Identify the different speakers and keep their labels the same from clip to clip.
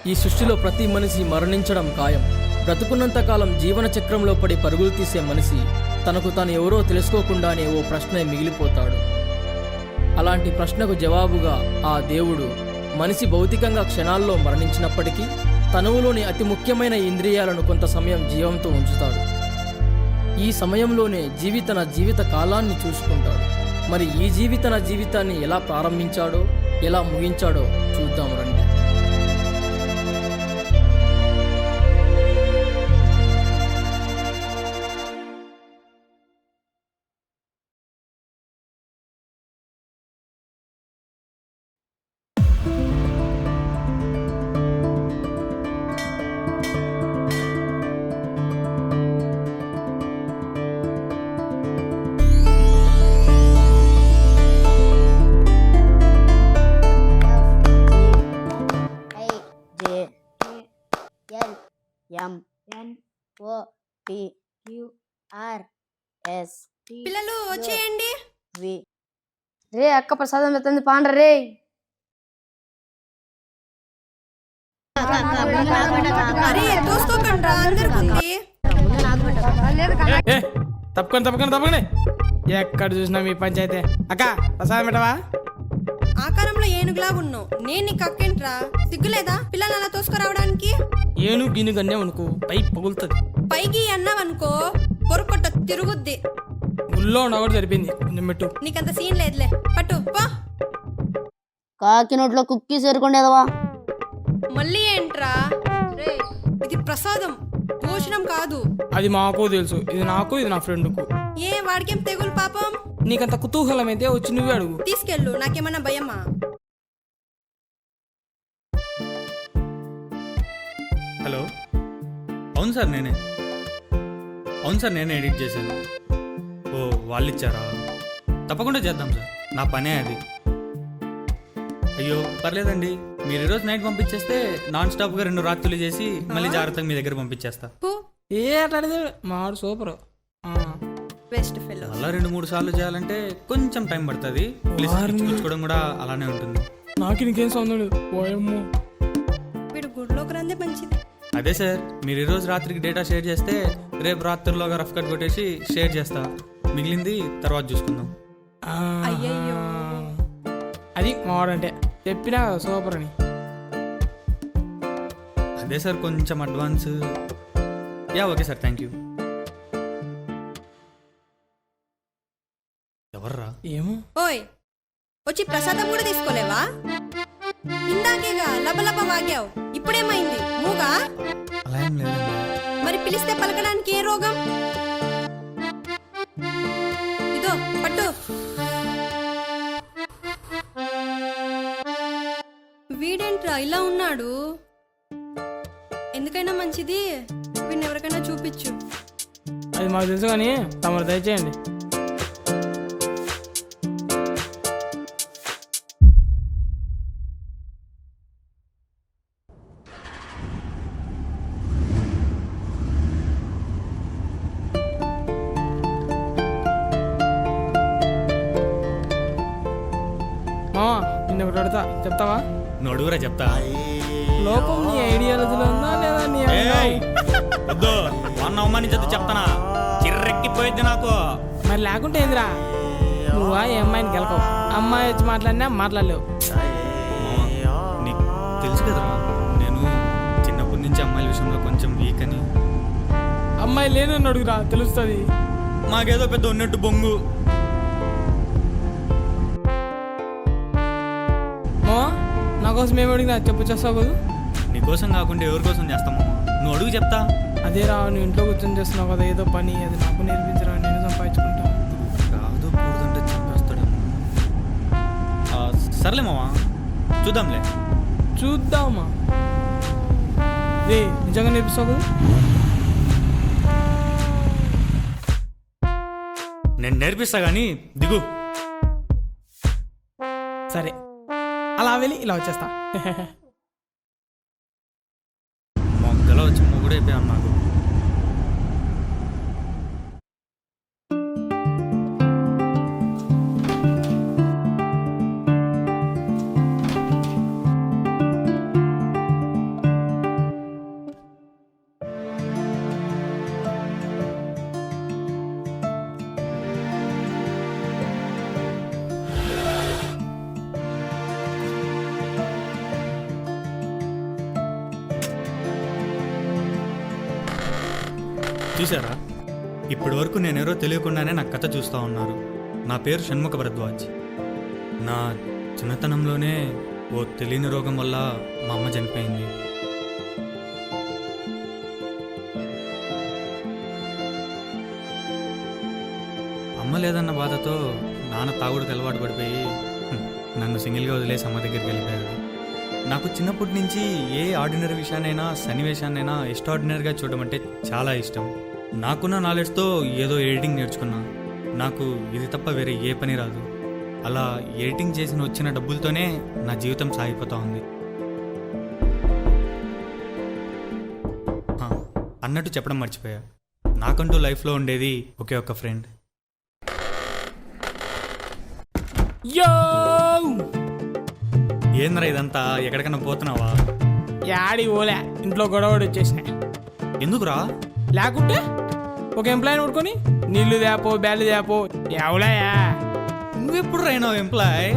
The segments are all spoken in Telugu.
Speaker 1: ఈ సృష్టిలో ప్రతి మనిషి మరణించడం ఖాయం. బ్రతుకున్నంతకాలం జీవన చక్రంలో పడి పరుగులు తీసే మనిషి తనకు తాను ఎవరో తెలుసుకోకుండానే ఓ ప్రశ్నే మిగిలిపోతాడు. అలాంటి ప్రశ్నకు జవాబుగా ఆ దేవుడు మనిషి భౌతికంగా క్షణాల్లో మరణించినప్పటికీ తనువులోని అతి ముఖ్యమైన ఇంద్రియాలను కొంత సమయం జీవంతో ఉంచుతాడు. ఈ సమయంలోనే తన జీవిత కాలాన్ని చూసుకుంటాడు. మరి ఈ తన జీవితాన్ని ఎలా ప్రారంభించాడో ఎలా ముగించాడో చూద్దాం రండి.
Speaker 2: పిల్లలు వచ్చేయండి.
Speaker 3: రే అక్క ప్రసాదం ఎత్తంది పాండ్ర రే.
Speaker 2: అరే తోసుకోకండ్రా అందరికి.
Speaker 4: తప్పకండి ఎక్కడ చూసినా మీ పంచాయతీ. అక్క ప్రసాదం పెట్టవా?
Speaker 2: ఆకారంలో ఏనుగులా ఉన్నావు, నేను నీకు అక్కేంట్రా? సిగ్గులేదా పిల్లలు అలా తోసుకురావడానికి?
Speaker 4: ఏను గినుగన్నే అనుకో పై పగులుతుంది.
Speaker 2: పైకి అన్నావనుకో పొరకొట్ట తిరుగుద్ది.
Speaker 4: గుళ్ళో ఉండకూడదు సరిపోయింది. కొంచెం పెట్టు.
Speaker 2: నీకంత సీన్ లేదులే, పట్టు పో.
Speaker 3: కాకి నోట్లో కుక్కీ సేరుకుండేదవా?
Speaker 2: మళ్ళీ ఏంట్రా? రే ఇది ప్రసాదం, భోజనం కాదు.
Speaker 4: అది మాకు తెలుసు, ఇది నాకు ఇది నా ఫ్రెండ్కు.
Speaker 2: ఏ వాడికేం తెగులు పాపం?
Speaker 4: నీకంత కుతూహలం అయితే వచ్చి నువ్వే అడుగు.
Speaker 2: తీసుకెళ్ళు, నాకేమన్నా భయమా?
Speaker 5: హలో, అవును సార్ నేనే ఎడిట్ చేశాను. ఓ వాళ్ళు ఇచ్చారా? తప్పకుండా చేద్దాం సార్, నా పనే అది. అయ్యో పర్లేదండి, మీరు ఈరోజు నైట్ పంపించేస్తే నాన్ స్టాప్గా 2 రాత్రులు చేసి మళ్ళీ జాగ్రత్తగా మీ దగ్గర పంపించేస్తా.
Speaker 4: ఏ అట్లాంటిది మాడు సూపర్.
Speaker 2: Best fellow.
Speaker 5: అలా 2-3 సార్లు చేయాలంటే కొంచెం టైం పడుతుంది. పుచ్చుకోవడం కూడా అలానే ఉంటుంది.
Speaker 4: నాకు నీకేం సౌందర్యం పోయమ్మో.
Speaker 2: వీడు గుడ్లోకి రందే మంచిది.
Speaker 5: అదే సార్, మీరు ఈరోజు రాత్రికి డేటా షేర్ చేస్తే రేపు రాత్రిలోగా రఫ్ కట్ కొట్టేసి షేర్ చేస్తా. మిగిలింది తర్వాత చూసుకుందాం.
Speaker 2: అయ్యయ్యో,
Speaker 4: అది మావాడంటే చెప్పినా సూపర్ అని.
Speaker 5: అదే సార్ కొంచెం advance. Yeah okay sir, thank you. ఎవర్రా?
Speaker 4: ఏమో.
Speaker 2: ఓయ్ వచ్చి ప్రసాదం కూడా తీసుకోలేవా? ఇందాకేగా లబలబ వాగావు, ఇప్పుడేమైంది? మూగా?
Speaker 5: అలా ఏం లేదండి.
Speaker 2: మరి పిలిస్తే పలకడానికి ఏ రోగం? ఇదో పట్టు. వీడేంట్రా ఇలా ఉన్నాడు? ఎందుకైనా మంచిది వీడిని ఎవరికైనా చూపించు.
Speaker 4: అది మాకు తెలుసు కానీ తమరు దయచేయండి. నిన్న ఒకటి అడుగుతా, చెప్తావా?
Speaker 5: నువ్వు అడుగురా చెప్తా.
Speaker 4: లోపం నీ ఐడియాలజీలో ఉందా లేదా? నీ
Speaker 5: వద్దు, మొన్న అవమానించద్దు చెప్తానా, చిర్రెక్కిపోయిద్ది నాకు.
Speaker 4: మరి లేకుంటే ఏందిరా? నువ్వా ఈ అమ్మాయిని గెలకవు, అమ్మాయి వచ్చి మాట్లాడినా మాట్లాడలేవు.
Speaker 5: నీకు తెలుసు కదరా, నేను చిన్నప్పటి నుంచి అమ్మాయిల విషయంలో కొంచెం వీక్ అని.
Speaker 4: అమ్మాయి లేనని అడుగురా, తెలుస్తుంది.
Speaker 5: మాకేదో పెద్ద ఉన్నట్టు బొంగు.
Speaker 4: నా కోసం ఏమి అడిగినా చెప్పు, చేస్తావు కదా?
Speaker 5: నీకోసం కాకుండా ఎవరి కోసం చేస్తాము? నువ్వు అడుగు చెప్తా.
Speaker 4: అదే రా, నువ్వు ఇంట్లో కూర్చొని చేస్తున్నావు కదా ఏదో పని, అది నాకు నేర్పించరా, నేను సంపాదించుకుంటా.
Speaker 5: కాదు కూడదంటే చంపేస్తాడేమో. సర్లే మావా,
Speaker 4: చూద్దామా? రే నిజంగా నేర్పిస్తావు కదా?
Speaker 5: నేను నేర్పిస్తా కానీ దిగు.
Speaker 4: సరే, అలా వెళ్ళి ఇలా వచ్చేస్తా.
Speaker 5: మొగ్గలో వచ్చి మొగుడైపోయాను నాకు. చూసారా, ఇప్పటి వరకు నేనెవరో తెలియకుండానే నా కథ చూస్తూ ఉన్నారు. నా పేరు షణ్ముఖ భరద్వాజ్. నా చిన్నతనంలోనే ఓ తెలియని రోగం వల్ల మా అమ్మ చనిపోయింది. అమ్మ లేదన్న బాధతో నాన్న తాగుడికి అలవాటు పడిపోయి నన్ను సింగిల్గా వదిలేసి అమ్మ దగ్గరికి వెళ్ళిపోయాడు. నాకు చిన్నప్పటి నుంచి ఏ ఆర్డినరీ విషయాన్నైనా సన్నివేశాన్నైనా ఎక్స్ట్రాడినరీగా చూడడం అంటే చాలా ఇష్టం. నాకున్న నాలెడ్జ్తో ఏదో ఎడిటింగ్ నేర్చుకున్నా. నాకు ఇది తప్ప వేరే ఏ పని రాదు. అలా ఎడిటింగ్ చేసిన వచ్చిన డబ్బులతోనే నా జీవితం సాగిపోతూ ఉంది. అన్నట్టు చెప్పడం మర్చిపోయా, నాకంటూ లైఫ్లో ఉండేది ఒకే ఒక్క ఫ్రెండ్. ఏంద్రా ఇదంతా, ఎక్కడికన్నా పోతున్నావా?
Speaker 4: యాడి ఓలే, ఇంట్లో గొడవడు వచ్చేసినాయి.
Speaker 5: ఎందుకురా?
Speaker 4: లేకుంటే ఒక ఎంప్లాయీని పడుకొని నీళ్లు తేపో బ్యాలు తేపో ఎవలాయా?
Speaker 5: నువ్వెప్పుడు రైనావు ఎంప్లాయ్?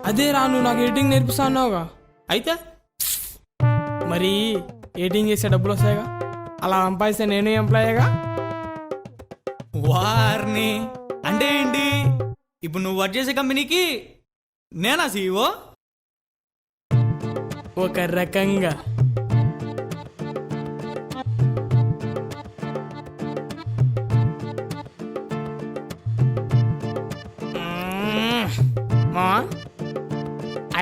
Speaker 4: అదే రా, నువ్వు నాకు ఎడిటింగ్ నేర్పిస్తా అన్నావుగా.
Speaker 5: అయితే
Speaker 4: మరి ఎడిటింగ్ చేసే డబ్బులు వస్తాయిగా, అలా సంపాదిస్తే నేను ఎంప్లాయీగా.
Speaker 5: వారిని అంటే ఏంటి? ఇప్పుడు నువ్వు వర్క్ చేసే కంపెనీకి నేనా సీఈఓ?
Speaker 4: ఒక రకంగా. మా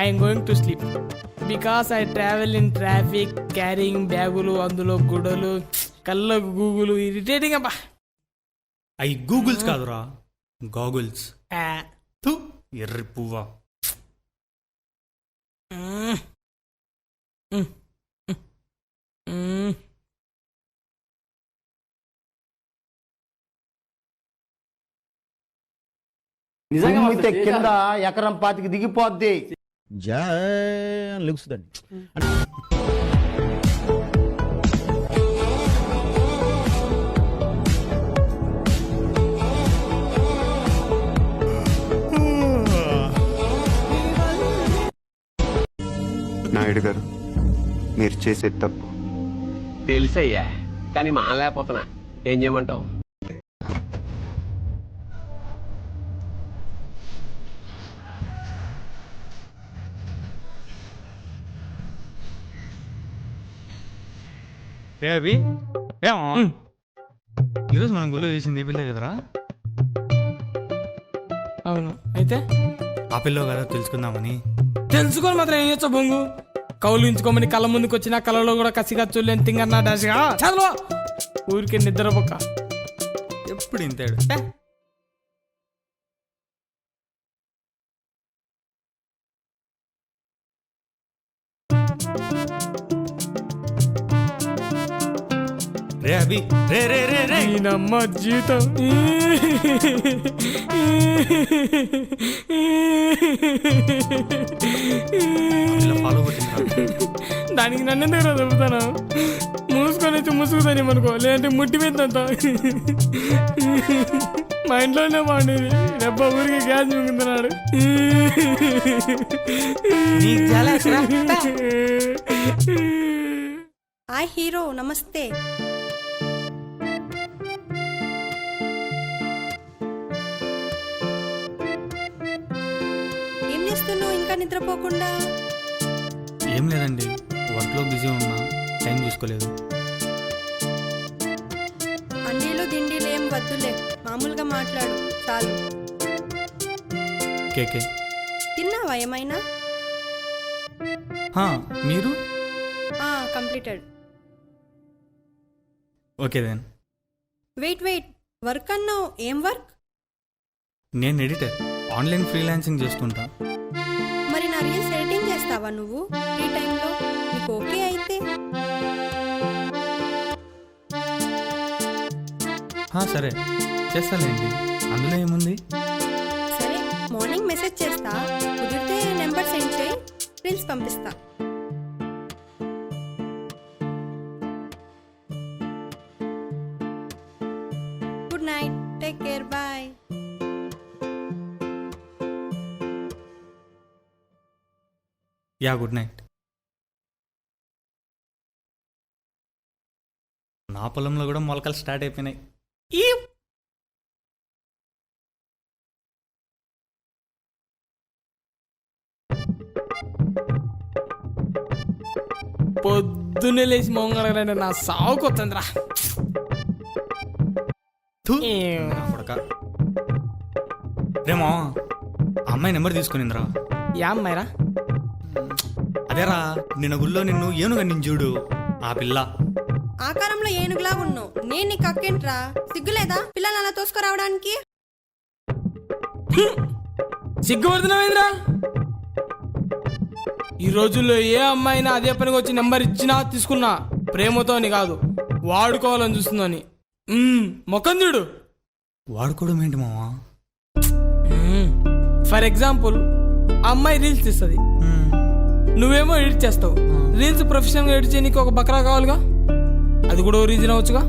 Speaker 4: I'm going to sleep because I travel in traffic carrying బ్యాగులు, అందులో గుడలు, కళ్ళకు గూగులు, ఇరిటేటింగ్ అబ్బా.
Speaker 5: అవి గూగుల్స్ కాదురా, గాగుల్స్. ఎర్రి పువ్వా.
Speaker 6: నిజంగా కింద ఎకరం పాతికి దిగిపోద్ది.
Speaker 7: లెగుస్తుందండి.
Speaker 8: నాయుడు గారు, మీరు చేసేది తప్పు.
Speaker 9: తెలుసయ్యా, కానీ మానలేకపోతున్నా. ఏం చేయమంటావు?
Speaker 5: రే అభి, ఏమో ఈరోజు మనం గుళ్ళు చేసింది ఈ పిల్ల కదరా?
Speaker 4: అవును, అయితే
Speaker 5: ఆ పిల్ల కదా తెలుసుకుందామని.
Speaker 4: తెలుసుకొని మాత్రం ఏం చేస్తావు బొంగు? కౌలించుకోమని కళ్ళ ముందుకు వచ్చిన కళ్ళలో కూడా కసిగా చూడలేని తింగన్నా డాష్గా చదువు. ఊరికే నిద్రపోక
Speaker 5: ఎప్పుడు ఇంతాడు. రే అభి, రే రే రే రే,
Speaker 4: నమ్మ జీవితం.
Speaker 5: ఫాలో కొట్టిందిరా.
Speaker 4: దానికి నన్ను ఎందుకు చెబుతాను? మూసుకొని వచ్చి ముసుగుతాను అనుకో, లేదంటే ముట్టి పెద్దంత. మా ఇంట్లోనే బాగుండేది, రెబ్బ ఊరికి గ్యాస్ మింగుతున్నాడు.
Speaker 2: హాయ్ హీరో, నమస్తే. ఏం చేస్తున్నావు ఇంకా నిద్రపోకుండా?
Speaker 5: ఏం లేదండి, వర్క్లో బిజీ ఉన్నా, టైం చూసుకోలేదు.
Speaker 2: అండీలు దిండీలు ఏం వద్దులే, మామూలుగా మాట్లాడు చాలు.
Speaker 5: కేకే
Speaker 2: తిన్నావా ఏమైనా?
Speaker 5: మీరు?
Speaker 2: Completed.
Speaker 5: Okay then.
Speaker 2: Wait work అన్నావు, ఏం వర్క్?
Speaker 5: నేను ఎడిటర్, ఆన్లైన్ ఫ్రీలాన్సింగ్ చేస్తుంటా.
Speaker 2: మరి నా రీల్స్ ఎడిటింగ్ చేస్తావా నువ్వు ఫ్రీ టైంలో? నీకు ఓకే అయితే
Speaker 5: సరే చేస్తాలేండి, అందులో ఏముంది.
Speaker 2: సరే, మార్నింగ్ మెసేజ్ చేస్తా, కుదిరితే నెంబర్ సెండ్ చేయి, రీల్స్ పంపిస్తా. Good night, take care, bye.
Speaker 5: Yeah, good night. మా పొలంలో కూడా మొలకలు స్టార్ట్ అయిపోయినాయి.
Speaker 4: ఈ పొద్దున్నే లేచి మొంగలంటే నా సావుకు వస్తుందిరా.
Speaker 5: థూ, నా కొడకా. రేమో ఆ అమ్మాయి నెంబర్ తీసుకునిందిరా.
Speaker 4: యా అమ్మాయిరా?
Speaker 5: అదేరా నిన్న గుళ్ళో నిన్ను ఏనుగా నింజుడు ఆ పిల్ల.
Speaker 2: ఆకారంలో ఏనుగులా ఉన్నావు, నేను నీకు అక్కేంట్రా? సిగ్గులేదా పిల్లల్ని అలా తోసుకురావడానికి?
Speaker 4: సిగ్గుపడుతున్నావేంద్రా? ఈ రోజుల్లో ఏ అమ్మాయినా అదే పనికి వచ్చి నెంబర్ ఇచ్చినా తీసుకున్నా ప్రేమతో అని కాదు, వాడుకోవాలని చూస్తుందని. మొఖం చూడు.
Speaker 5: వాడుకోవడం ఏంటి మావా?
Speaker 4: ఫర్ ఎగ్జాంపుల్, అమ్మాయి రీల్స్ తీస్తుంది, నువ్వేమో ఎడిట్ చేస్తావు. రీల్స్ ప్రొఫెషనల్గా ఎడిట్ చేయడానికి ఒక బకరా కావాలిగా, అది కూడా ఓ రీజన్ అవ్వచ్చుగా.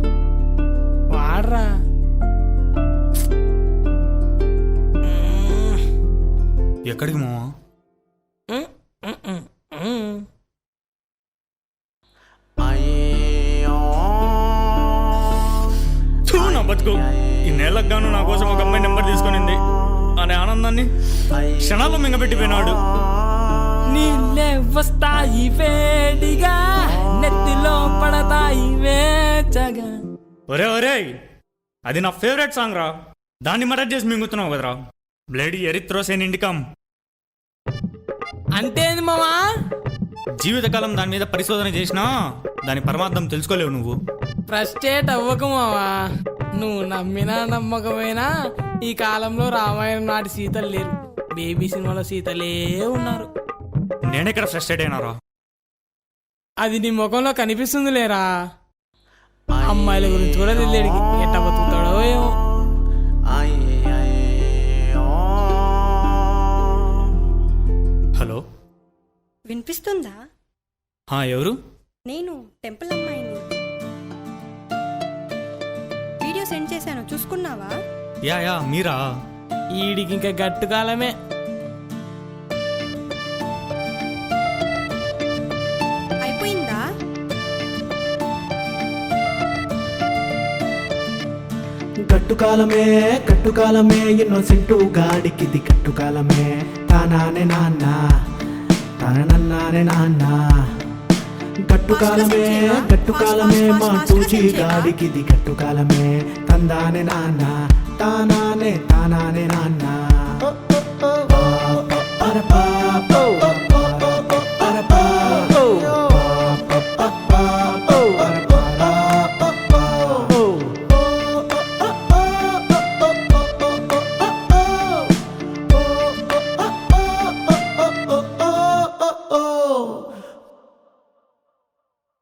Speaker 4: వాడరా.
Speaker 5: ఎక్కడికి మావా? నా బతుకు, ఈ నెలకు గాను నా కోసం ఒక అమ్మాయి నెంబర్ తీసుకునింది అనే ఆనందాన్ని క్షణాల్లో మింగబెట్టిపోయినాడు.
Speaker 4: నీళ్ళే వస్తాయి వేడిగా, నెత్తిలో పడతాయి వేచగా.
Speaker 5: ఒరే ఒరే, అది నా ఫేవరెట్ సాంగ్ రా, దాన్ని మరట్ చేసి మింగుతున్నావు కదరా. బ్లడీ ఎరిత్రోసేన్ ఇండికమ్
Speaker 4: అంటే ఏంది మామా?
Speaker 5: జీవితకాలం దాని మీద పరిశోధన చేసినా దాని పరమార్థం తెలుసుకోలేవు నువ్వు.
Speaker 4: ఫ్రస్ట్రేట్ అవ్వకు మావా. నువ్వు నమ్మినా నమ్మకమైనా ఈ కాలంలో రామాయణం నాటి సీతలు లేరు, బేబీ సినిమాలో సీతలే ఉన్నారు.
Speaker 5: నేనెక్కడ ఫ్రస్ట్రేట్ అయినారా?
Speaker 4: అది నీ ముఖంలో కనిపిస్తుంది లేరా. అమ్మాయిల గురించి కూడా తెలియడికి ఎట్ట బతుకుతాడో ఏమో.
Speaker 5: హలో,
Speaker 2: వినిపిస్తుందా?
Speaker 5: ఎవరు?
Speaker 2: నేను టెంపుల్ అమ్మాయిని. వీడియో సెండ్ చేశాను, చూసుకున్నావా?
Speaker 5: యా మీరా?
Speaker 4: ఈడికి ఇంకా గట్టు కాలమే.
Speaker 2: అయిపోయిందా?
Speaker 7: కట్టుకాలమే ఇన్నోసెంటు గాడికిది కట్టుకాలమే. తానానే నాన్న తానన్నానే నాన్న. కట్టుకాలమే మా తూచి గాడికిది కట్టుకాలమే. తందానే నాన్న తానానే నాన్న.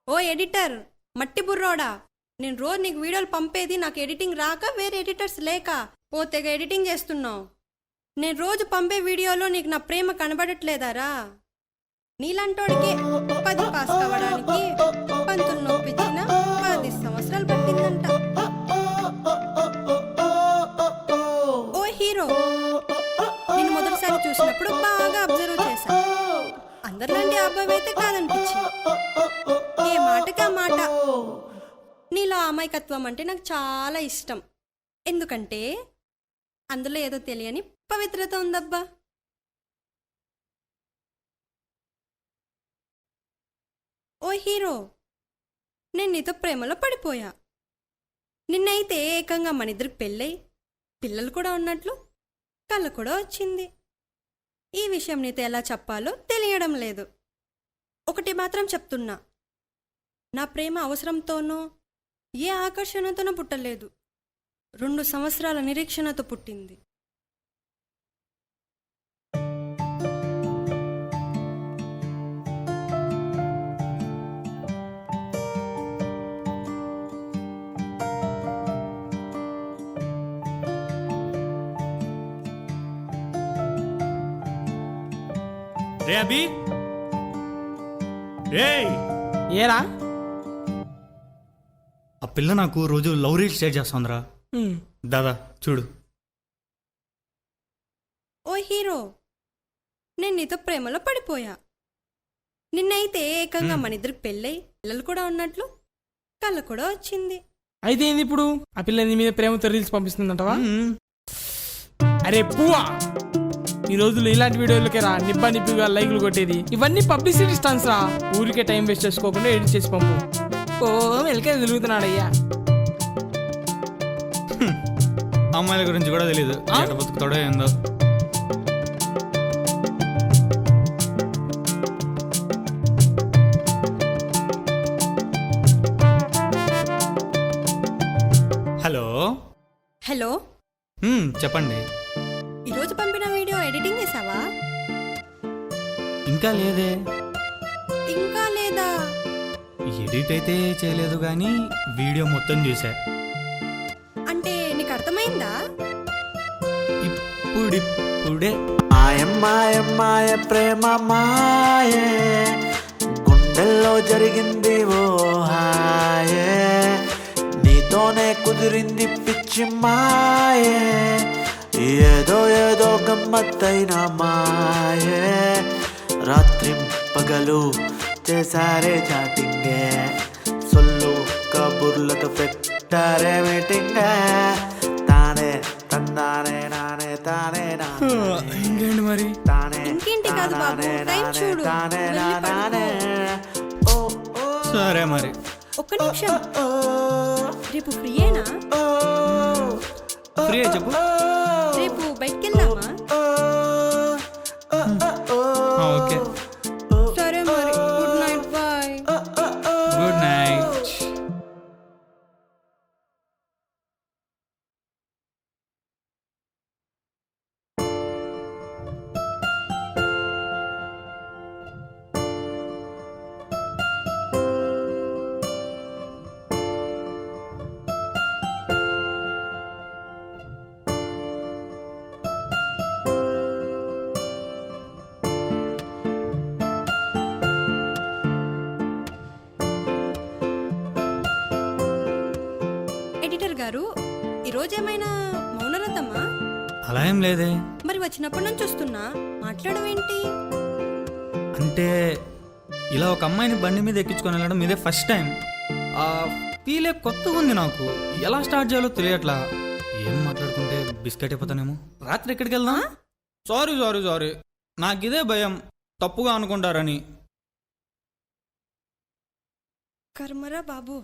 Speaker 2: ఓ ఎడిటర్, మట్టి బుర్రోడా, నేను రోజు నీకు వీడియోలు పంపేది నాకు ఎడిటింగ్ రాక, వేరే ఎడిటర్స్ లేక. ఓ తెగ ఎడిటింగ్ చేస్తున్నావు. నేను రోజు పంపే వీడియోలో నీకు నా ప్రేమ కనబడట్లేదారా? నీలాంటోడికి 10 పాస్ కావడానికి పంతులు నొప్పించిన 10 సంవత్సరాలు పట్టిందంట. ఓ హీరో, నేను మొదటిసారి చూసినప్పుడు బాగా అబ్జర్వ్ చేశా. అందరిలాంటి అబ్బాయి అయితే కాదనిపించింది. ఏ మాటకా మాట. నీలో అమాయకత్వం అంటే నాకు చాలా ఇష్టం. ఎందుకంటే అందులో ఏదో తెలియని పవిత్రత ఉందబ్బా. ఓ హీరో, నేను నీతో ప్రేమలో పడిపోయా. నిన్నైతే ఏకంగా మనిద్దరికి పెళ్ళై పిల్లలు కూడా ఉన్నట్లు కళ్ళ కూడా వచ్చింది. ఈ విషయం నీతో ఎలా చెప్పాలో తెలియడం లేదు. ఒకటి మాత్రం చెప్తున్నా, నా ప్రేమ అవసరంతోనో ఏ ఆకర్షణతోనో పుట్టలేదు, 2 సంవత్సరాల నిరీక్షణతో పుట్టింది.
Speaker 5: రే అభి, రే
Speaker 4: ఏరా?
Speaker 5: ఆ పిల్ల నాకు రోజు లవ్ రీల్స్ షేర్ చేస్తుందిరా. దాదా చూడు.
Speaker 2: ఓ హీరో, నేను నీతో ప్రేమలో పడిపోయా. నిన్నైతే ఏకంగా మనిద్దరికి పెళ్ళై పిల్లలు కూడా ఉన్నట్లు కళ్ళ కూడా వచ్చింది.
Speaker 4: అయితే ఏంది ఇప్పుడు? ఆ పిల్ల నీ మీద ప్రేమతో రీల్స్ పంపిస్తుందంటవా? అరే పువ్వా, ఈ రోజుల్లో ఇలాంటి వీడియోలకే రా నిబ్బా నిబ్బిగా లైక్లు కొట్టేది. ఇవన్నీ పబ్లిసిటీ స్టన్స్ రా. ఊరికే టైం వేస్ట్ చేసుకోకుండా ఎడిట్ చేసి పంపు. ఓ వెల్కే తిరుగుతున్నాడయ్యా.
Speaker 5: అమ్మాయిల గురించి కూడా తెలియదు, ఎట్ట బతుకుతాడో ఏందో. హలో.
Speaker 2: హలో,
Speaker 5: చెప్పండి.
Speaker 2: ఈరోజు పంపిన వీడియో ఎడిటింగ్ చేసావా?
Speaker 5: ఇంకా లేదే.
Speaker 2: ఇంకా లేదా?
Speaker 5: ఎడిట్ అయితే చేయలేదు కానీ వీడియో మొత్తం చూసా.
Speaker 2: అంటే నీకు అర్థమైందా?
Speaker 5: ఇప్పుడిప్పుడే
Speaker 7: మాయ ప్రేమ మాయే గుండెల్లో జరిగింది ఓ హాయే నీతోనే కుదిరింది పిచ్చి మాయే ఏదో ఏదో గమ్మత్తైన మాయే రాత్రి పగలు చేసారే చాటింగే సొల్లు కబుర్లతో పెట్టారే మీటింగే తానే తందానే నానే తానే
Speaker 5: ఇంకేంటి మరి?
Speaker 7: తానే
Speaker 2: ఇంకేంటి కాదు బాబు, టైం చూడు.
Speaker 7: తానే
Speaker 2: వెళ్ళి
Speaker 7: నానే
Speaker 2: పడుకో.
Speaker 5: సరే మరి.
Speaker 2: ఒక్క నిమిషం, రేపు ఫ్రీయేనా?
Speaker 5: ఫ్రీ చెప్పు.
Speaker 2: రేపు బయటికి వెళ్దామా?
Speaker 5: ఓకే.
Speaker 2: సరే మరి, good night, bye.
Speaker 5: Good night.
Speaker 2: Editor గారు, ఈరోజు ఏమైనా మౌనరథమా?
Speaker 5: అలా ఏం లేదే.
Speaker 2: మరి వచ్చినప్పటి నుంచి వస్తున్నా, మాట్లాడవేంటి?
Speaker 5: అంటే ఇలా ఒక అమ్మాయిని బండి మీద ఎక్కించుకొని వెళ్ళడం ఇదే ఫస్ట్ టైం. ఆ ఫీలే కొత్తగా ఉంది నాకు. ఎలా స్టార్ట్ చేయాలో తెలియట్లా. ఏం మాట్లాడుకుంటే బిస్కెట్ అయిపోతానేమో. రాత్రి ఎక్కడికి వెళ్దాం? సారీ నాకు ఇదే భయం, తప్పుగా అనుకుంటారని.
Speaker 2: కర్మరా బాబు.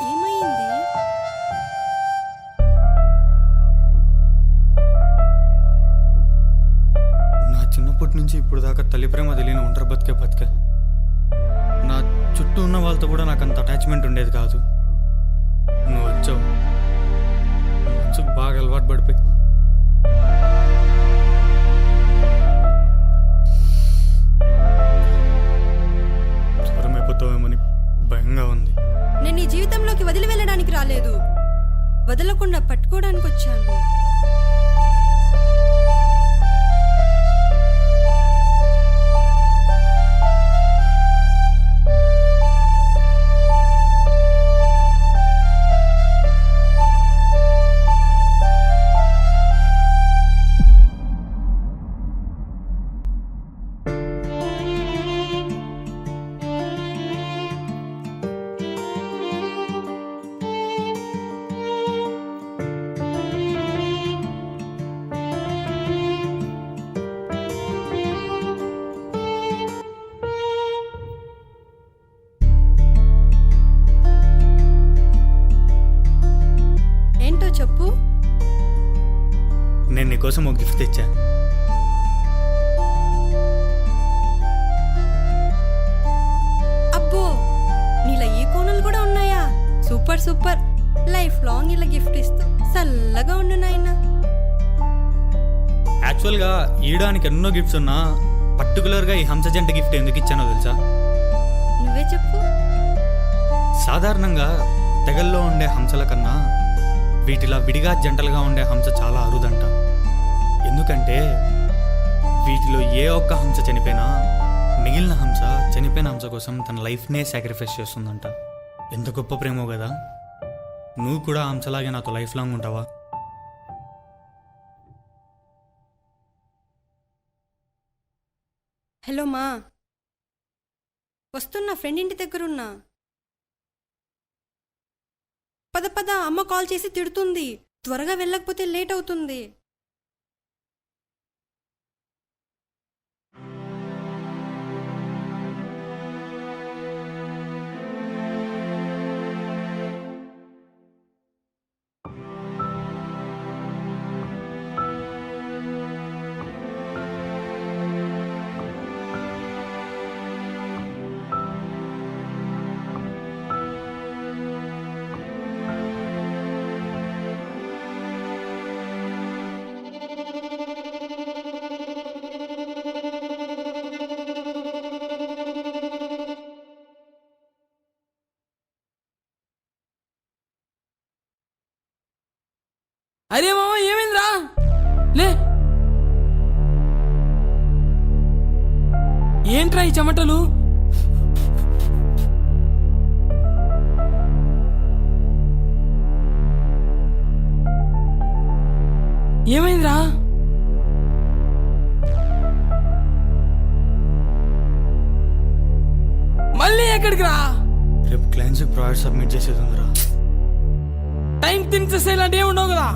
Speaker 2: ఏమైంది?
Speaker 5: నా చిన్నప్పటి నుంచి ఇప్పుడు దాకా తల్లి ప్రేమ తెలియని ఒంటరి బతికే నా చుట్టూ ఉన్న వాళ్ళతో కూడా నాకు అంత అటాచ్మెంట్ ఉండేది కాదు. నువ్వు వచ్చావు, మనసుకు బాగా అలవాటు పడిపోయి దూరం అయిపోతావేమని భయంగా ఉంది.
Speaker 2: నేను ఈ జీవితంలోకి వదిలి వెళ్ళడానికి రాలేదు, వదలకుండా పట్టుకోవడానికి వచ్చాను. ఏంటో చెప్పు.
Speaker 5: నేను నీకోసం ఒక గిఫ్ట్ తెచ్చా.
Speaker 2: అబ్బో, నీలా ఈ కోణాలు కూడా ఉన్నాయా? Super super. లైఫ్ లాంగ్ ఇలా గిఫ్ట్ ఇస్తూ చల్లగా ఉండు నాయనా.
Speaker 5: యాక్చువల్గా ఈయడానికి ఎన్నో గిఫ్ట్స్ ఉన్నా పర్టికులర్గా ఈ హంస జంట గిఫ్ట్ ఎందుకు ఇచ్చానో తెలుసా?
Speaker 2: నువ్వే చెప్పు.
Speaker 5: సాధారణంగా తెగల్లో ఉండే హంసల కన్నా వీటిలా విడిగా జంటలుగా ఉండే హంస చాలా అరుదంట. ఎందుకంటే వీటిలో ఏ ఒక్క హంస చనిపోయినా మిగిలిన హంస చనిపోయిన హంస కోసం తన లైఫ్నే సాక్రిఫైస్ చేస్తుందంట. ఎంత గొప్ప ప్రేమో కదా. నువ్వు కూడా హంసలాగే నాతో లైఫ్ లాంగ్ ఉంటావా?
Speaker 2: హలో మా, వస్తున్నా, ఫ్రెండ్ ఇంటి దగ్గరున్నా. పద పద, అమ్మ కాల్ చేసి తిడుతుంది. త్వరగా వెళ్ళకపోతే లేట్ అవుతుంది.
Speaker 4: అరే మామ ఏమైందిరా? లే, ఏంట్రా ఈ చెమటలు? ఏమైందిరా? మళ్ళీ ఎక్కడికి రా?
Speaker 5: రేపు క్లయింట్స్కి ప్రాజెక్ట్ సబ్మిట్ చేసేది ఉందిరా.
Speaker 4: టైం తినిచేస్తే ఇలాంటి ఏమి ఉండవు కదా.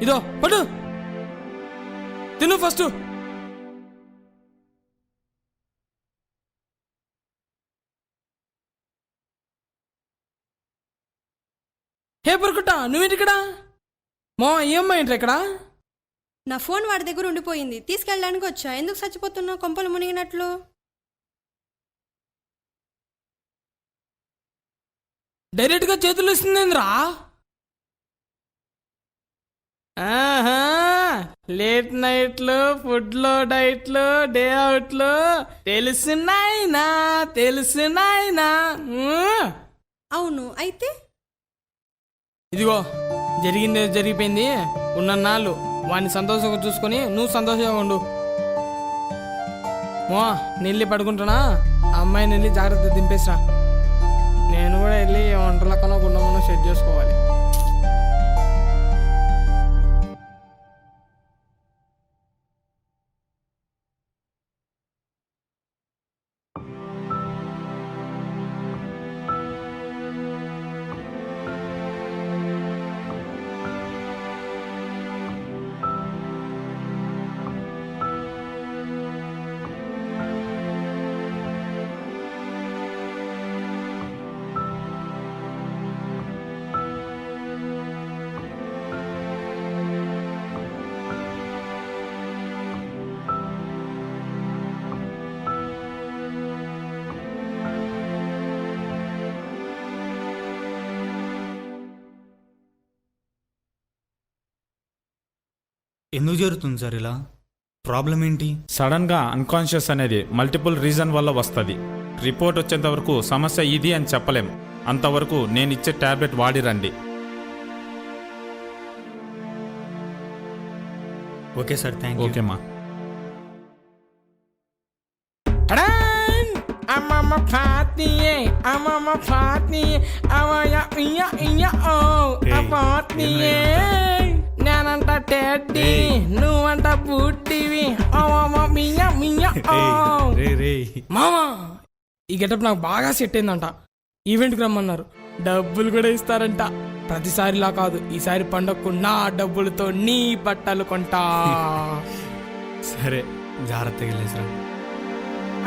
Speaker 4: ఇదో పట్టు, తిను ఫస్ట్. హే పరుకుట్ట, నువ్వేంటిక్కడ? మా ఏమ్మా ఏంట్రా ఇక్కడ?
Speaker 2: నా ఫోన్ వాడి దగ్గర ఉండిపోయింది, తీసుకెళ్ళడానికి వచ్చా. ఎందుకు చచ్చిపోతున్నావు కొంపలు మునిగినట్లు?
Speaker 4: డైరెక్ట్గా చేతులు ఇస్తుందేంద్రా? ఆహా, లేట్ నైట్లు, ఫుడ్లో డైట్లు, డే అవుట్లు తెలుసునాయినా, తెలుసునాయినా.
Speaker 2: అవును, అయితే
Speaker 4: ఇదిగో జరిగింది జరిగిపోయింది. ఉన్నన్నాళ్ళు వాడిని సంతోషంగా చూసుకొని నువ్వు సంతోషంగా ఉండు. మో నెల్లి పడుకుంటున్నా, ఆ అమ్మాయిని వెళ్ళి జాగ్రత్త దింపేసిరా. నేను కూడా వెళ్ళి వంటలకనో గుండమనో సెట్ చేసుకోవాలి.
Speaker 5: ఎందుకు జరుగుతుంది సార్ ఇలా? ప్రాబ్లం ఏంటి?
Speaker 10: సడన్ గా అన్కాన్షియస్ అనేది మల్టిపుల్ రీజన్ వల్ల వస్తుంది. రిపోర్ట్ వచ్చేంత వరకు సమస్య ఇది అని చెప్పలేం. అంతవరకు నేను ఇచ్చే టాబ్లెట్ వాడి రండి.
Speaker 5: Okay sir, thank you.
Speaker 10: ఓకేమా.
Speaker 4: అమ్మమ్మ పాత్నియే, అమ్మమ్మ పాత్నియే, అవయ ఇయ్య ఇయ్య ఓ పాత్నియే. నేనంట టెడ్డి, నువ్వంట బుట్టివి, అమ్మమ్మ మియ్య మియ్య ఓ. మామా, ఈ గెటప్ నాకు బాగా సెట్ అయిందంట. ఈవెంట్కి రమ్మన్నారు, డబ్బులు కూడా ఇస్తారంట. ప్రతిసారిలా కాదు, ఈసారి పండగకు నా డబ్బులతో నీ బట్టలు కొంటా.
Speaker 5: సరే, జాగ్రత్తగా వెళ్ళేసా.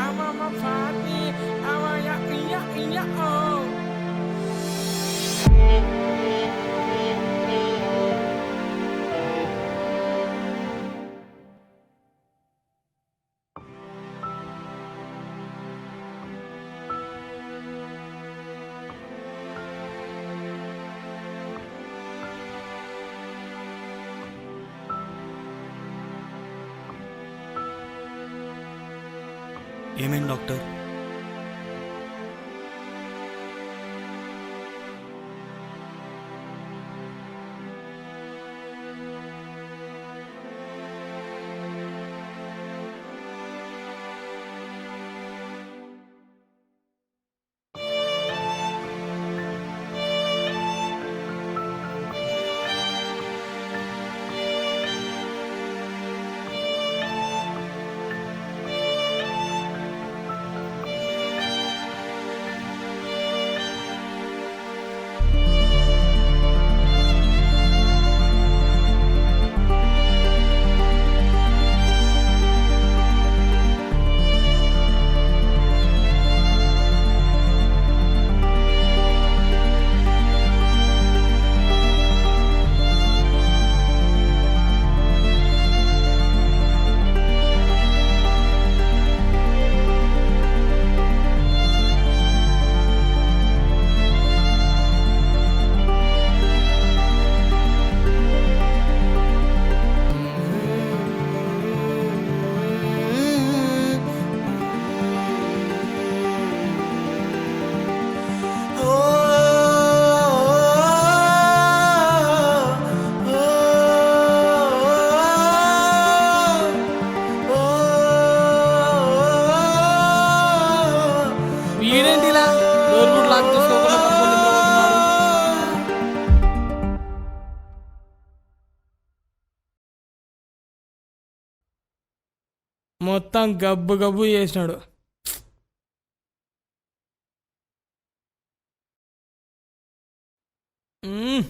Speaker 4: అమ్మమ్మ పాత్ని, అవయ ఇయ్య ఇయ్య ఓ.
Speaker 5: ఏమైంది డాక్టర్?
Speaker 4: వీడేంటి ఇలా డోర్ కూడా లాక్ చేసుకోకుండా పడుకొని నిద్రపోతున్నాడు? మొత్తం గబ్బు గబ్బు చేసినాడు. మ్మ్.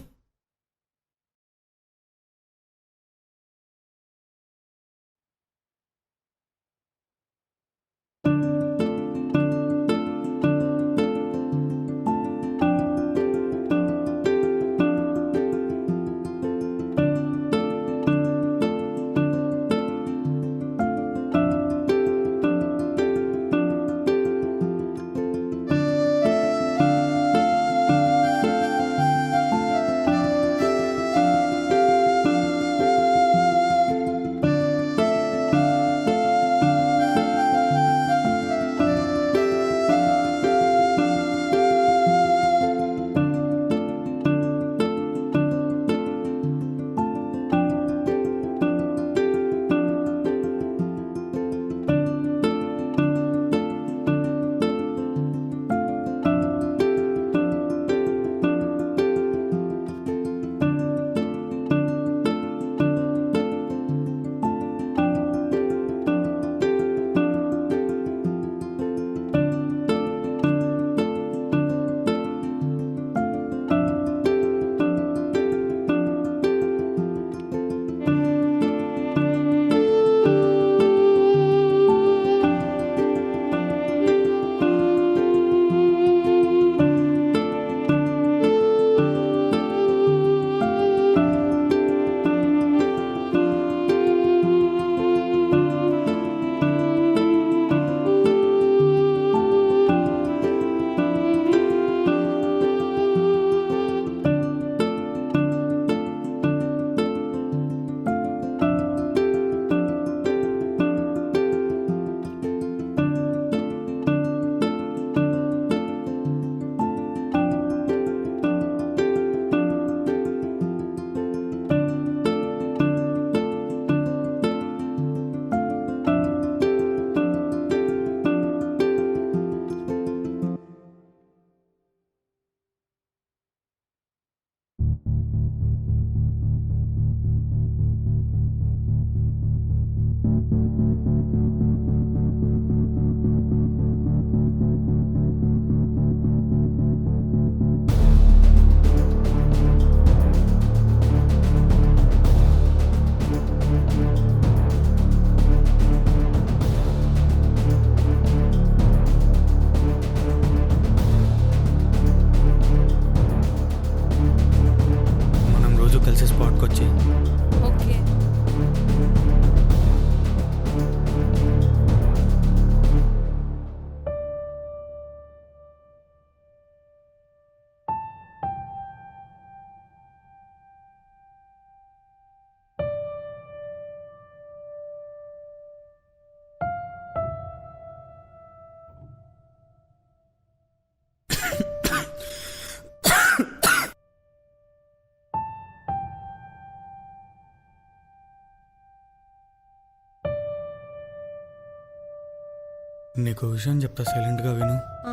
Speaker 5: నీకు విషయం చెప్తా, సైలెంట్గా విను.
Speaker 2: ఆ,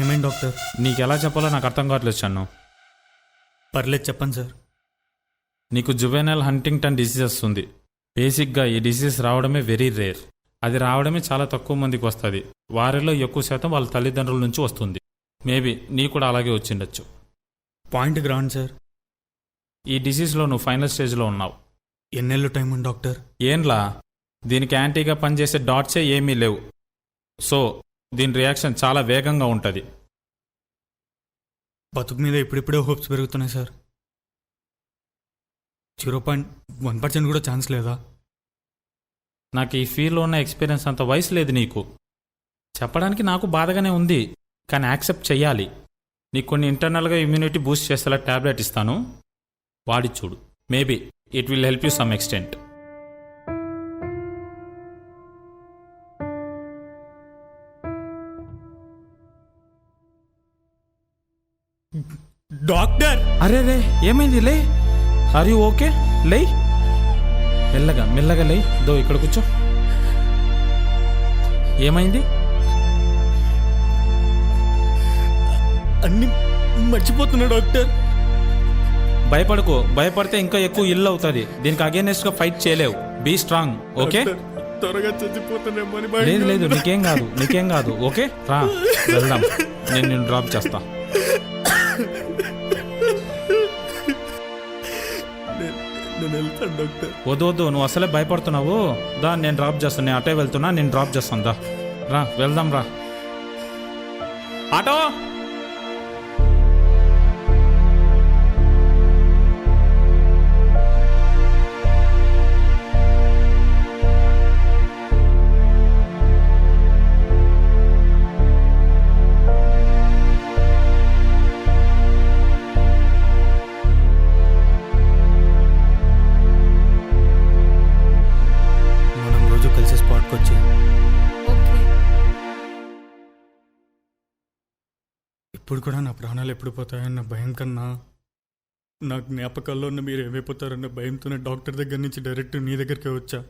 Speaker 5: ఏమైంది డాక్టర్?
Speaker 10: నీకు ఎలా చెప్పాలో నాకు అర్థం కావట్లేదు షన్ను.
Speaker 5: పర్లేదు చెప్పండి సార్.
Speaker 10: నీకు జువెనైల్ హంటింగ్టన్ డిసీజ్ వస్తుంది. బేసిక్గా ఈ డిసీజ్ రావడమే వెరీ రేర్. అది రావడమే చాలా తక్కువ మందికి వస్తుంది. వారిలో ఎక్కువ శాతం వాళ్ళ తల్లిదండ్రుల నుంచి వస్తుంది. మేబీ నీ కూడా అలాగే వచ్చిండొచ్చు.
Speaker 5: పాయింట్కి రాండి సార్.
Speaker 10: ఈ డిసీజ్లో నువ్వు ఫైనల్ స్టేజ్లో ఉన్నావు.
Speaker 5: ఎన్నేళ్ళు టైం ఉంది డాక్టర్?
Speaker 10: ఏంలా, దీనికి యాంటీగా పనిచేసే డాట్సే ఏమీ లేవు. సో దీని రియాక్షన్ చాలా వేగంగా ఉంటుంది.
Speaker 5: బతుకు మీద ఇప్పుడిప్పుడే హోప్స్ పెరుగుతున్నాయి సార్. 0.1% కూడా ఛాన్స్ లేదా?
Speaker 10: నాకు ఈ ఫీల్డ్లో ఉన్న ఎక్స్పీరియన్స్ అంత వయసు లేదు నీకు. చెప్పడానికి నాకు బాధగానే ఉంది, కానీ యాక్సెప్ట్ చెయ్యాలి. నీకు కొన్ని ఇంటర్నల్గా ఇమ్యూనిటీ బూస్ట్ చేసేలా ట్యాబ్లెట్ ఇస్తాను, వాడి చూడు. Maybe it will help you some extent.
Speaker 5: Doctor!
Speaker 10: అరే రే, ఏమైంది? లే, ఆర్ యూ ఓకే? లే, మెల్లగా మెల్లగా లే. దో ఇక్కడ కూర్చో. ఏమైంది?
Speaker 5: అన్ని మర్చిపోతున్నా డాక్టర్.
Speaker 10: భయపడకు, భయపడితే ఇంకా ఎక్కువ ఇల్లు అవుతుంది. దీనికి అగేనెస్ట్గా ఫైట్ చేయలేవు. Be strong, okay?
Speaker 5: త్వరగా చచ్చిపోతున్నామో
Speaker 10: లేదు లేదు, నీకేం కాదు, నీకేం కాదు. ఓకే రా, వెళ్దాం. నేను నిన్ను డ్రాప్ చేస్తా.
Speaker 5: నేను వెళ్తాను డాక్టర్.
Speaker 10: వద్దు వద్దు, నువ్వు అసలే భయపడుతున్నావు. దా, నేను డ్రాప్ చేస్తాను. నేను అటే వెళ్తున్నా, నేను డ్రాప్ చేస్తాను. దా రా, వెళ్దాం రా. ఆటో!
Speaker 5: మనం రోజు కలిసి స్పాట్కి వచ్చి
Speaker 2: ఓకే.
Speaker 5: ఇప్పుడు కూడా నా ప్రాణాలు ఎప్పుడు పోతాయన్న భయం కన్నా నా జ్ఞాపకాల్లో ఉన్న మీరు ఏమైపోతారన్న భయంతోనే డాక్టర్ దగ్గర నుంచి డైరెక్ట్ నీ దగ్గరికి వచ్చా.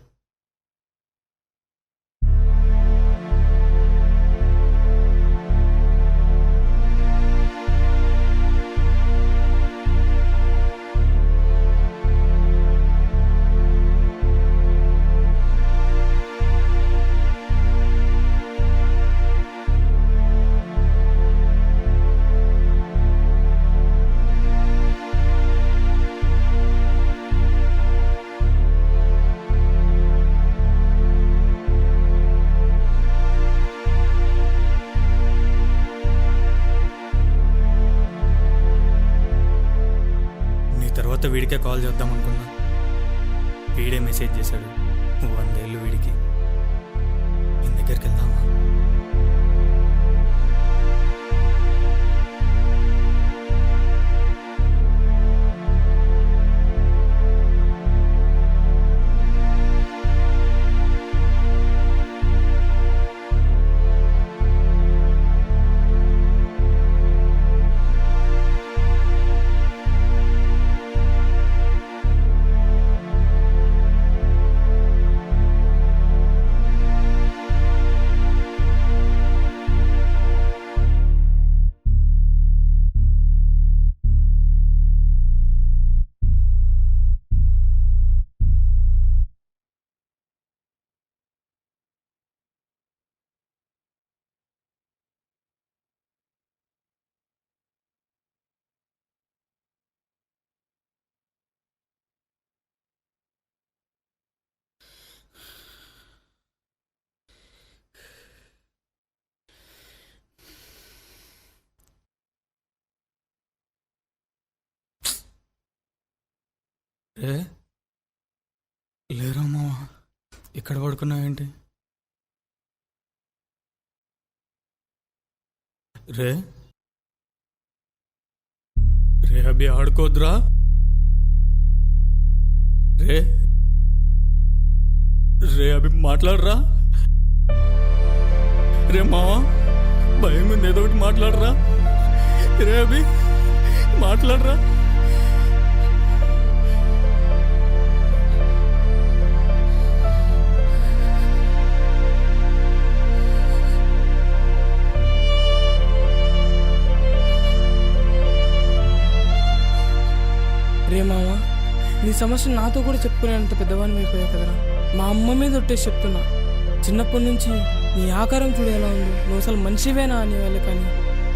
Speaker 5: తర్వాత వీడికే కాల్ చేద్దాం అనుకున్నా. వీడే మెసేజ్ చేశాడు, 100 ఏళ్ళు వీడికి. ఇంటి దగ్గరికి వెళ్దామా? రే, లేరా మావా, ఇక్కడ పడుకున్నావేంటి? రే రే, అభి ఆడుకోద్రా. రే రే, అభి మాట్లాడరా. రే మావా, భయం ఉంది, ఏదో ఒకటి మాట్లాడరా. రే అభి, మాట్లాడరా.
Speaker 4: మామ, నీ సమస్య నాతో కూడా చెప్పుకునేంత పెద్దవాడిని అయిపోయావు కదరా. మా అమ్మ మీద ఒట్టేసి చెప్తున్నా, చిన్నప్పటి నుంచి నీ ఆకారం చూడు ఎలా ఉంది, నువ్వు అసలు మనిషివేనా అనేవాళ్ళు, కానీ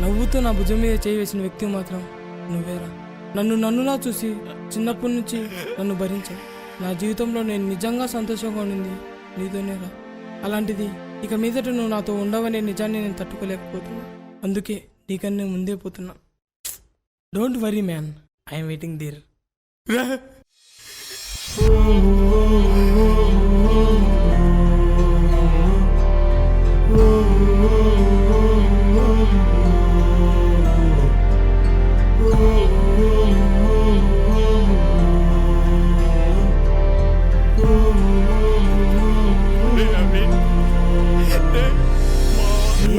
Speaker 4: నవ్వుతూ నా భుజం మీద చేయి వేసిన వ్యక్తి మాత్రం నువ్వేరా. నన్నులా చూసి చిన్నప్పటి నుంచి నన్ను భరించావు. నా జీవితంలో నేను నిజంగా సంతోషంగా ఉండింది నీతోనేరా. అలాంటిది ఇక మీదట నువ్వు నాతో ఉండవనే నిజాన్ని నేను తట్టుకోలేకపోతున్నా. అందుకే నీకన్నా ముందే పోతున్నా. Don't worry man, I'm waiting there.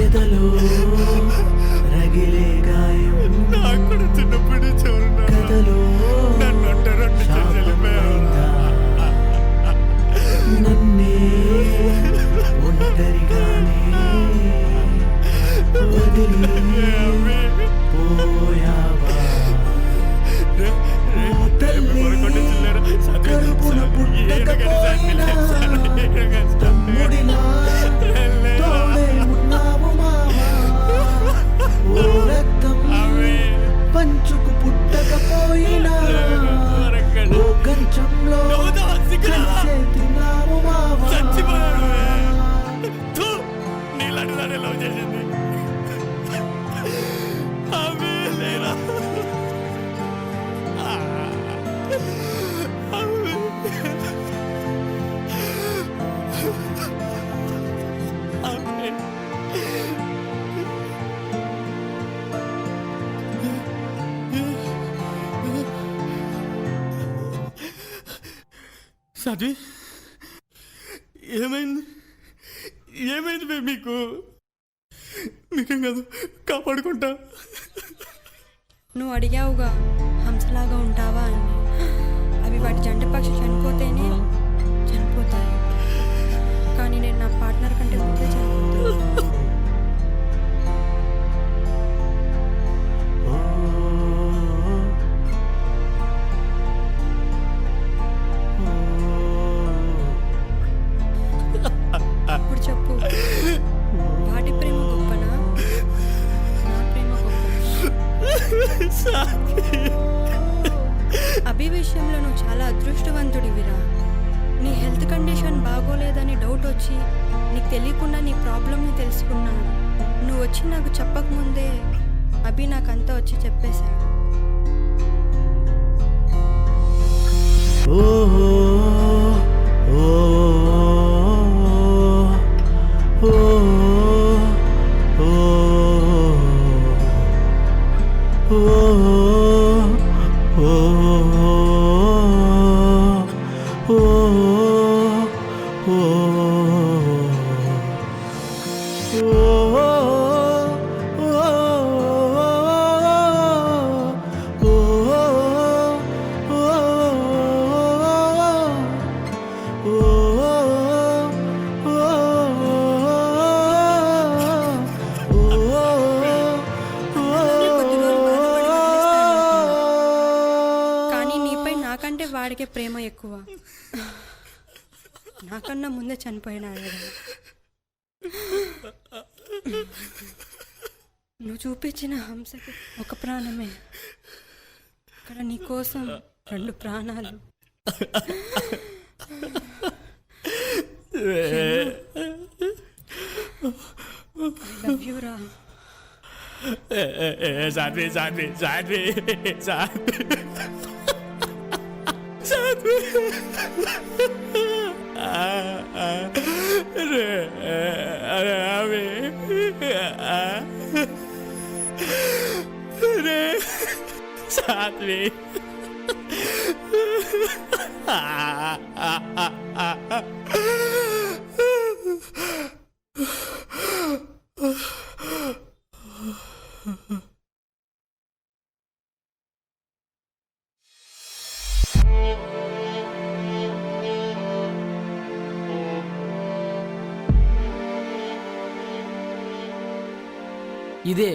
Speaker 7: ఎదలో రగిలే గాయం కథలో శాపమైందా? నన్నే ఒంటరిగానే వదిలి పోయావా? ఓ తల్లి, కడుపున పుట్టకపోయినా తమ్ముడిలా తోడే ఉన్నావు మావా. ఓ రక్తం పంచుకు పుట్టకపోయినా ఓ కంచంలో కలిసే తిన్నావు మావా.
Speaker 5: సాధ్వి, ఏమైంది? ఏమైంది బే మీకు? మీకేం కాదు, కాపాడుకుంటా.
Speaker 2: నువ్వు అడిగావుగా హంసలాగా ఉంటావా అని. అవి వాటి జంట పక్షి చనిపోతేనే చనిపోతాయి, కానీ నేను నా పార్ట్నర్ కంటే ముందే చనిపోతాను. ఇప్పుడు చెప్పు, వాటి ప్రేమ గొప్పనా, నా ప్రేమ గొప్పనా? అభి విషయంలో నువ్వు చాలా అదృష్టవంతుడివిరా. నీ హెల్త్ కండిషన్ బాగోలేదని డౌట్ వచ్చి నీకు తెలియకుండా నీ ప్రాబ్లమ్ని తెలుసుకున్నాను. నువ్వు వచ్చి నాకు చెప్పకముందే అభి నాకంతా వచ్చి చెప్పేశాడు. నాకంటే వాడికే ప్రేమ ఎక్కువ. నాకన్నా ముందే చనిపోయినాడు. నువ్వు చూపించిన హంసకి ఒక ప్రాణమే, ఇక్కడ నీకోసం 2 ప్రాణాలు. లవ్ యూ రా.
Speaker 5: సాధ్వి
Speaker 1: ఇదే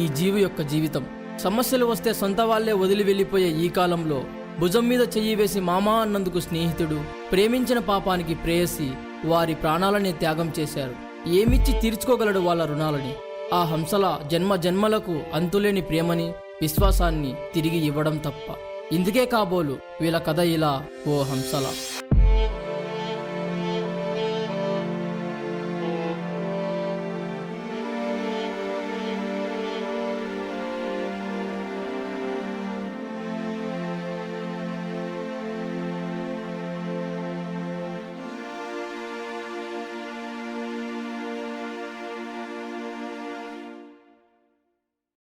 Speaker 1: ఈ జీవి యొక్క జీవితం. సమస్యలు వస్తే సొంత వాళ్ళే వదిలి వెళ్ళిపోయే ఈ కాలంలో భుజం మీద చెయ్యి వేసి మామా అన్నందుకు స్నేహితుడు, ప్రేమించిన పాపానికి ప్రేయసి వారి ప్రాణాలనే త్యాగం చేశారు. ఏమిచ్చి తీర్చుకోగలడు వాళ్ళ రుణాలని? ఆ హంసల జన్మ జన్మలకు అంతులేని ప్రేమని, విశ్వాసాన్ని తిరిగి ఇవ్వడం తప్ప. ఇందుకే కాబోలు వీళ్ళ కథ ఇలా ఓ హంసల.